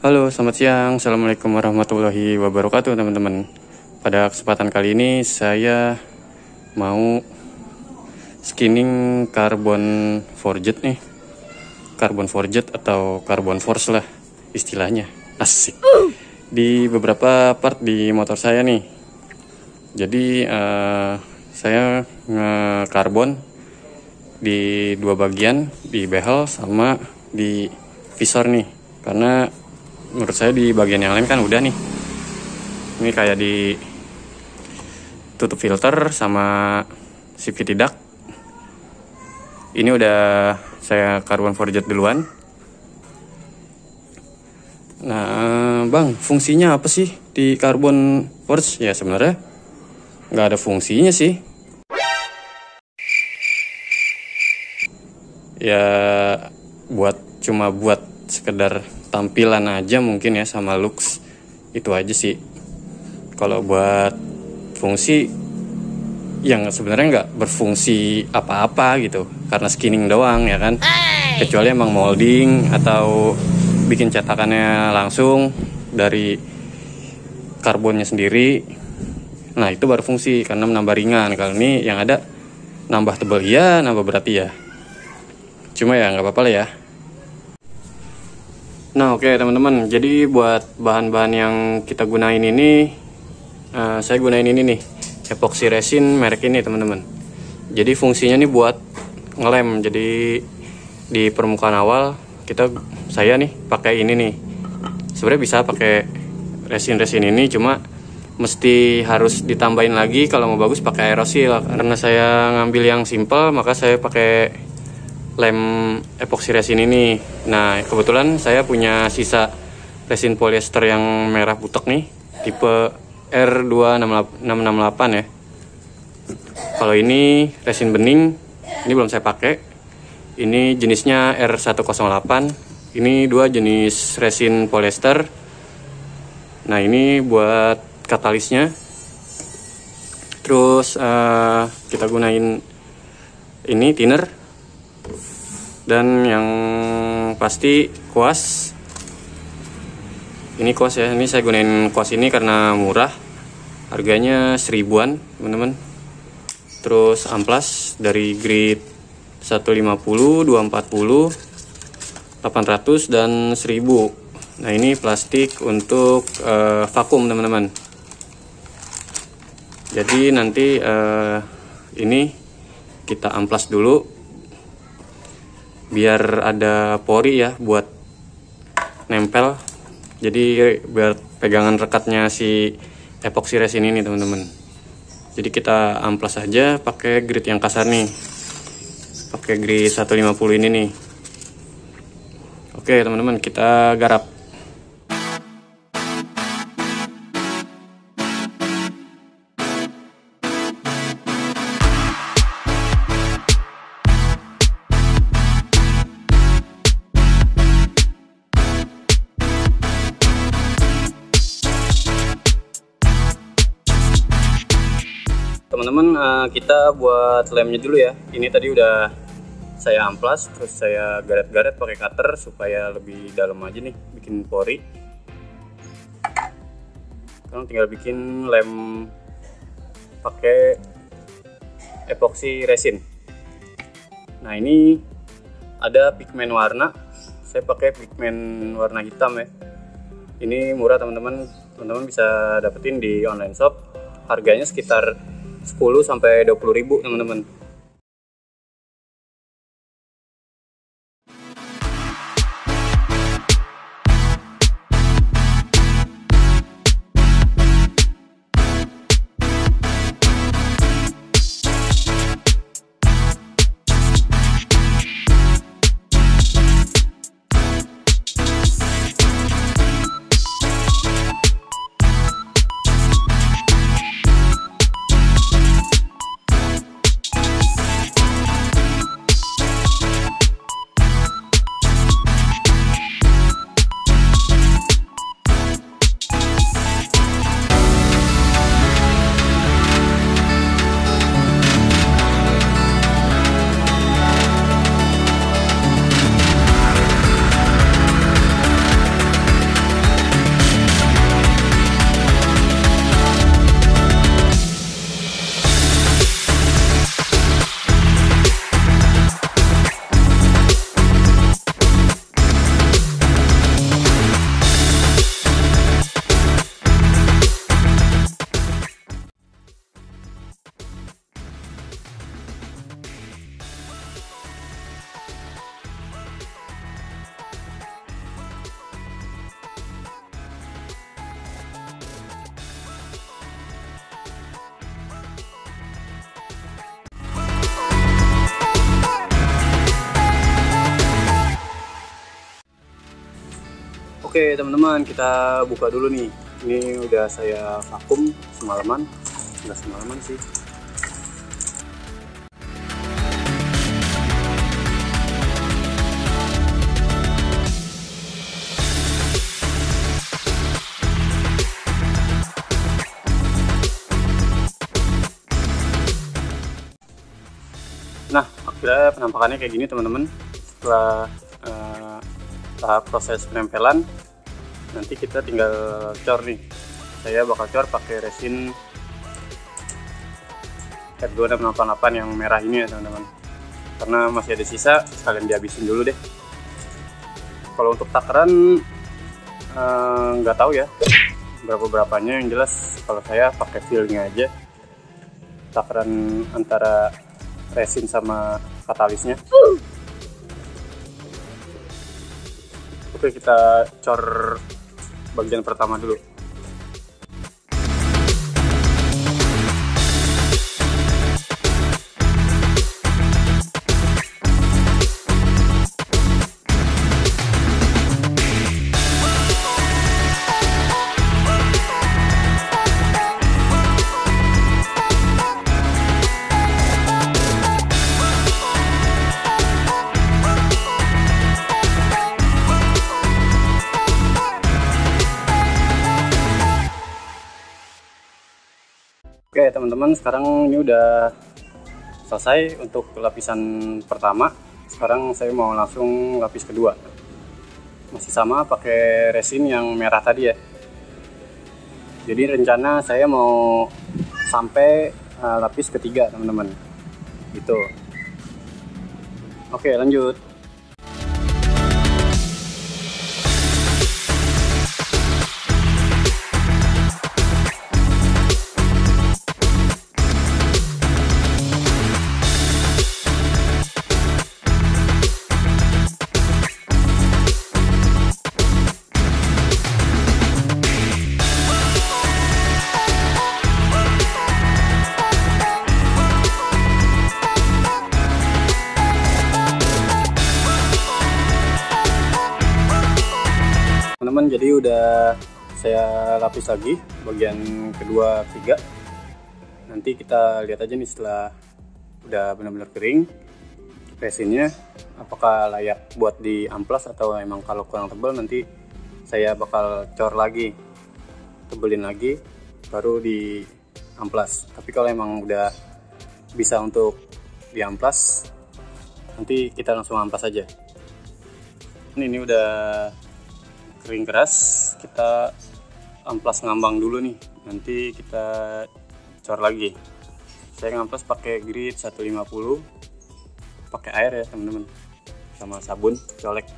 Halo, selamat siang. Assalamualaikum warahmatullahi wabarakatuh, teman-teman. Pada kesempatan kali ini saya mau skinning carbon forged nih. Carbon forged atau carbon force lah istilahnya. Asik. Di beberapa part di motor saya nih. Jadi saya nge-carbon di dua bagian, di bezel sama di visor nih. Karena menurut saya di bagian yang lain kan udah nih. Ini kayak di tutup filter sama CVT duct. Ini udah saya carbon forged duluan. Nah, Bang, fungsinya apa sih di carbon forged? Ya sebenarnya nggak ada fungsinya sih. Ya cuma buat sekedar tampilan aja mungkin ya, sama looks itu aja sih. Kalau buat fungsi yang sebenarnya nggak berfungsi apa-apa gitu, karena skinning doang ya kan. Kecuali emang molding atau bikin cetakannya langsung dari karbonnya sendiri, nah itu baru fungsi karena menambah ringan. Kalau ini yang ada nambah tebal iya, nambah berat iya. Cuma ya nggak apa-apa lah ya. Nah oke teman-teman, jadi buat bahan-bahan yang kita gunain ini, saya gunain ini nih, epoxy resin merek ini teman-teman. Jadi fungsinya nih buat ngelem. Jadi di permukaan awal saya nih pakai ini nih. Sebenarnya bisa pakai resin-resin ini, cuma mesti harus ditambahin lagi kalau mau bagus pakai aerosil. Karena saya ngambil yang simple, maka saya pakai lem epoxy resin ini. Nah kebetulan saya punya sisa resin polyester yang merah butek nih, tipe R2668 ya. Kalau ini resin bening, ini belum saya pakai. Ini jenisnya R108. Ini dua jenis resin polyester. Nah ini buat katalisnya. Terus kita gunain ini thinner. Dan yang pasti kuas. Ini kuas ya. Ini saya gunain kuas ini karena murah. Harganya 1000-an, teman-teman. Terus amplas dari grade 150, 240, 800 dan 1000. Nah, ini plastik untuk vakum, teman-teman. Jadi nanti ini kita amplas dulu biar ada pori ya buat nempel. Jadi biar pegangan rekatnya si epoxy resin ini, teman-teman. Jadi kita amplas aja pakai grit yang kasar nih. Pakai grit 150 ini nih. Oke, teman-teman, kita garap. Teman-teman, kita buat lemnya dulu ya. Ini tadi udah saya amplas, terus saya garet-garet pakai cutter supaya lebih dalam aja nih, bikin pori. Sekarang tinggal bikin lem pakai epoxy resin. Nah ini ada pigmen warna, saya pakai pigmen warna hitam ya. Ini murah teman-teman, bisa dapetin di online shop. Harganya sekitar 10 sampai 20 ribu, teman-teman. Oke teman-teman, kita buka dulu nih. Ini udah saya vakum semalaman, nggak semalaman sih. Nah, akhirnya penampakannya kayak gini teman-teman. Setelah tahap proses penempelan, nanti kita tinggal cor nih. Saya bakal cor pakai resin R2688 yang merah ini ya teman-teman. Karena masih ada sisa, sekalian dihabisin dulu deh. Kalau untuk takaran nggak tahu ya berapanya, yang jelas kalau saya pakai feeling aja. Takaran antara resin sama katalisnya. Oke, kita cor bagian pertama dulu. Oke teman-teman, sekarang ini udah selesai untuk lapisan pertama. Sekarang saya mau langsung lapis kedua. Masih sama pakai resin yang merah tadi ya. Jadi rencana saya mau sampai lapis ketiga teman-teman. Gitu. Oke, lanjut. Teman-teman, jadi udah saya lapis lagi bagian kedua, ketiga. Nanti kita lihat aja nih setelah udah benar-benar kering resinnya, apakah layak buat di amplas atau emang kalau kurang tebal nanti saya bakal cor lagi, tebelin lagi baru di amplas. Tapi kalau emang udah bisa untuk di amplas, nanti kita langsung amplas aja. Ini udah kering keras, kita amplas ngambang dulu nih, nanti kita cor lagi. Saya ngamplas pakai grit 150, pakai air ya teman-teman, sama sabun colek.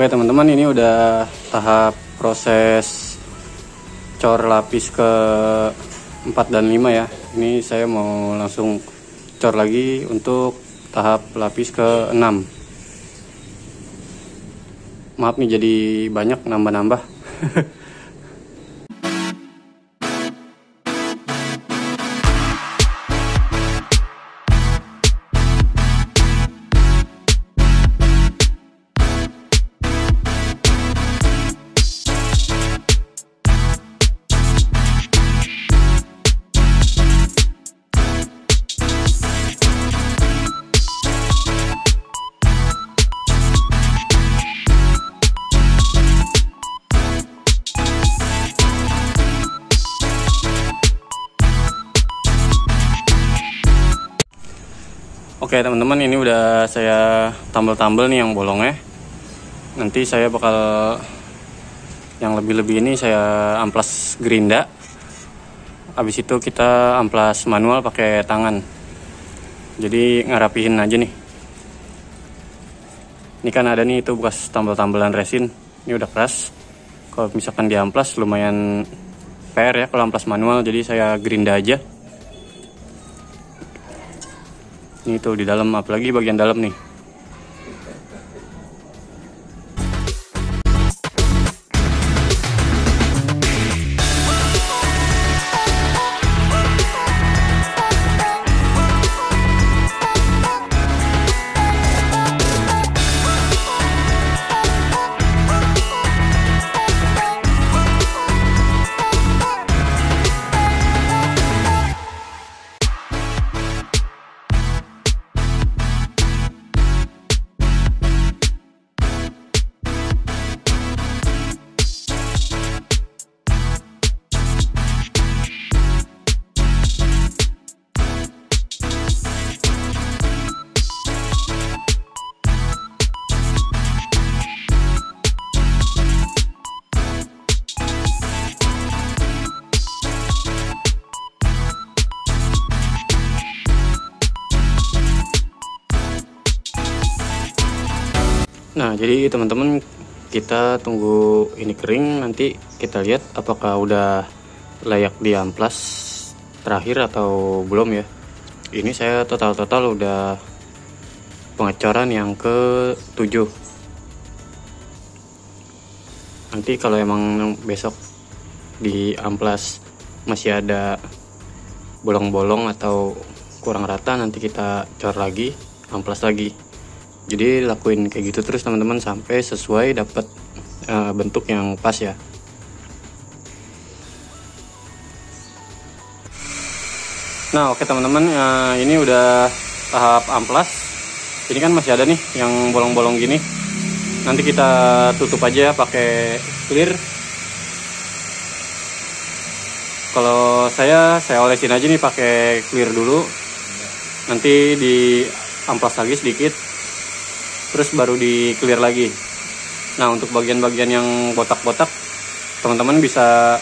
Oke teman-teman, ini udah tahap proses cor lapis ke 4 dan 5 ya. Ini saya mau langsung cor lagi untuk tahap lapis ke 6. Maaf nih jadi banyak nambah-nambah. Oke teman-teman, ini udah saya tambel-tambel nih yang bolongnya. Nanti saya bakal yang lebih-lebih ini saya amplas gerinda. Habis itu kita amplas manual pakai tangan. Jadi ngarapihin aja nih. Ini kan ada nih itu bekas tambel-tambelan resin. Ini udah keras. Kalau misalkan diamplas lumayan PR ya kalau amplas manual. Jadi saya gerinda aja. Ini tuh di dalam, apalagi bagian dalam nih. Nah, jadi teman-teman, kita tunggu ini kering, nanti kita lihat apakah udah layak diamplas terakhir atau belum ya. Ini saya total udah pengecoran yang ke-7. Nanti kalau emang besok diamplas masih ada bolong-bolong atau kurang rata, nanti kita cor lagi, amplas lagi. Jadi lakuin kayak gitu terus teman-teman sampai sesuai dapat bentuk yang pas ya. Nah oke teman-teman, ini udah tahap amplas. Ini kan masih ada nih yang bolong-bolong gini. Nanti kita tutup aja pakai clear. Kalau saya olesin aja nih pakai clear dulu. Nanti di amplas lagi sedikit, terus baru di clear lagi. Nah untuk bagian-bagian yang botak-botak, teman-teman bisa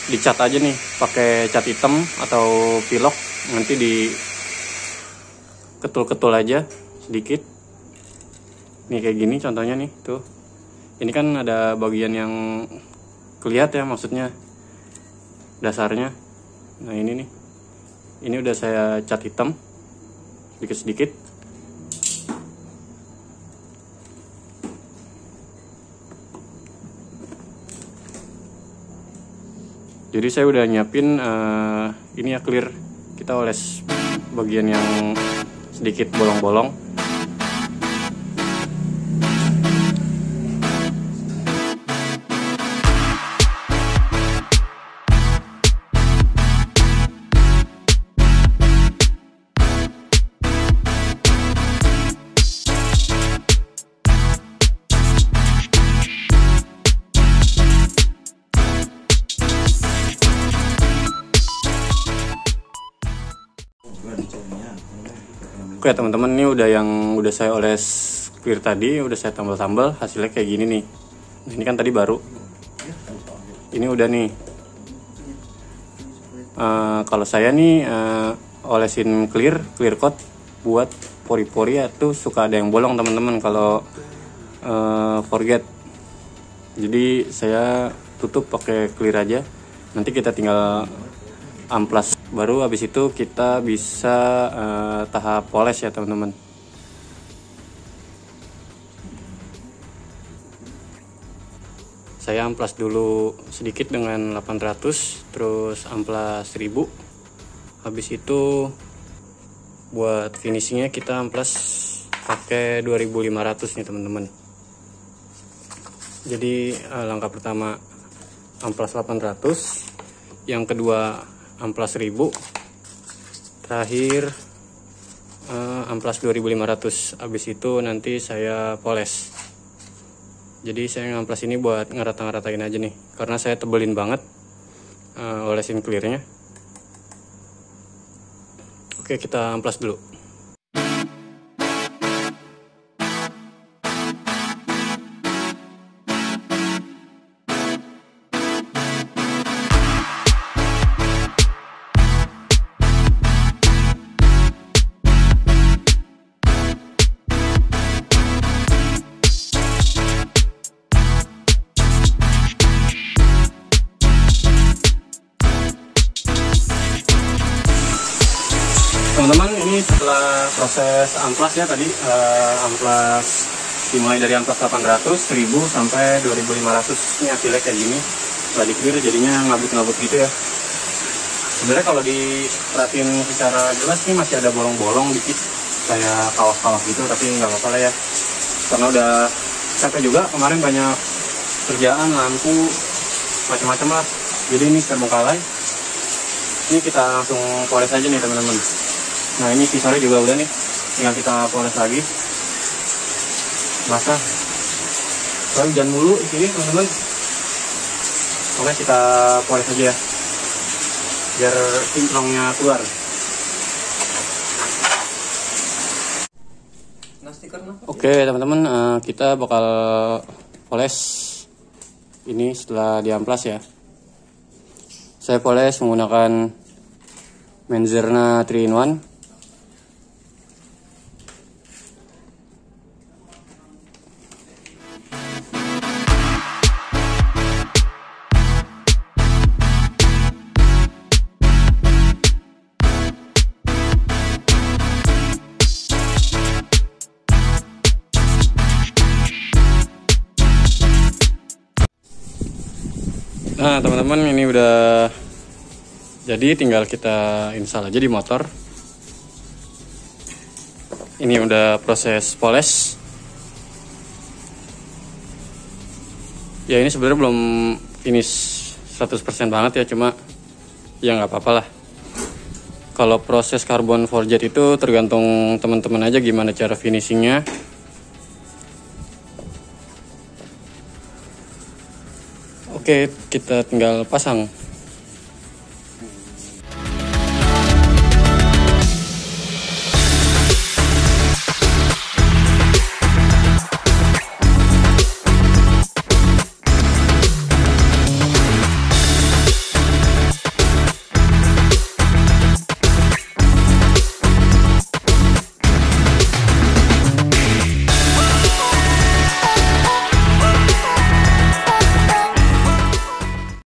dicat aja nih pakai cat hitam atau pilok. Nanti di ketul-ketul aja sedikit. Nih kayak gini contohnya nih tuh. Ini kan ada bagian yang kelihatan ya, maksudnya dasarnya. Nah ini nih, ini udah saya cat hitam sedikit-sedikit. Jadi saya udah nyiapin ini ya clear. Kita oles bagian yang sedikit bolong-bolong. Oke teman-teman, ini udah saya oles clear tadi, udah saya tambal-tambal, hasilnya kayak gini nih. Nah, ini kan tadi baru. Ini udah nih. Kalau saya nih olesin clear coat buat pori-pori atau suka ada yang bolong teman-teman kalau forget. Jadi saya tutup pakai clear aja. Nanti kita tinggal amplas, baru habis itu kita bisa tahap poles ya teman-teman. Saya amplas dulu sedikit dengan 800, terus amplas 1000. Habis itu buat finishingnya kita amplas pakai 2500 nih teman-teman. Jadi langkah pertama amplas 800, yang kedua amplas 1000, terakhir amplas 2500. Habis itu nanti saya poles. Jadi saya ngamplas ini buat ngerata-ngeratain aja nih, karena saya tebelin banget olesin clearnya. Oke, kita amplas dulu. Teman-teman, ini setelah proses amplas ya tadi, amplas dimulai dari amplas 800, 1000 sampai 2500. Ini hasilnya kayak gini. Setelah di-clear jadinya ngabut-ngabut gitu ya. Sebenarnya kalau diperhatiin secara jelas nih masih ada bolong-bolong dikit kayak kawah-kawah gitu, tapi nggak apa-apa lah ya. Karena udah capek juga, kemarin banyak kerjaan, lampu, macam-macam lah. Jadi ini terbengkalai. Ini kita langsung poles aja nih teman-teman. Nah ini visornya juga udah nih, tinggal kita poles lagi. Basah. Soalnya hujan mulu di sini teman-teman. Oke, kita poles aja ya, biar kinclongnya keluar. Oke teman-teman, kita bakal poles ini setelah diamplas ya. Saya poles menggunakan Menzerna 3-in-1. Nah teman-teman, ini udah jadi, tinggal kita install aja di motor. Ini udah proses poles. Ya ini sebenarnya belum finish 100% banget ya, cuma ya nggak apa-apa lah. Kalau proses carbon forget itu tergantung teman-teman aja gimana cara finishingnya. Oke, kita tinggal pasang.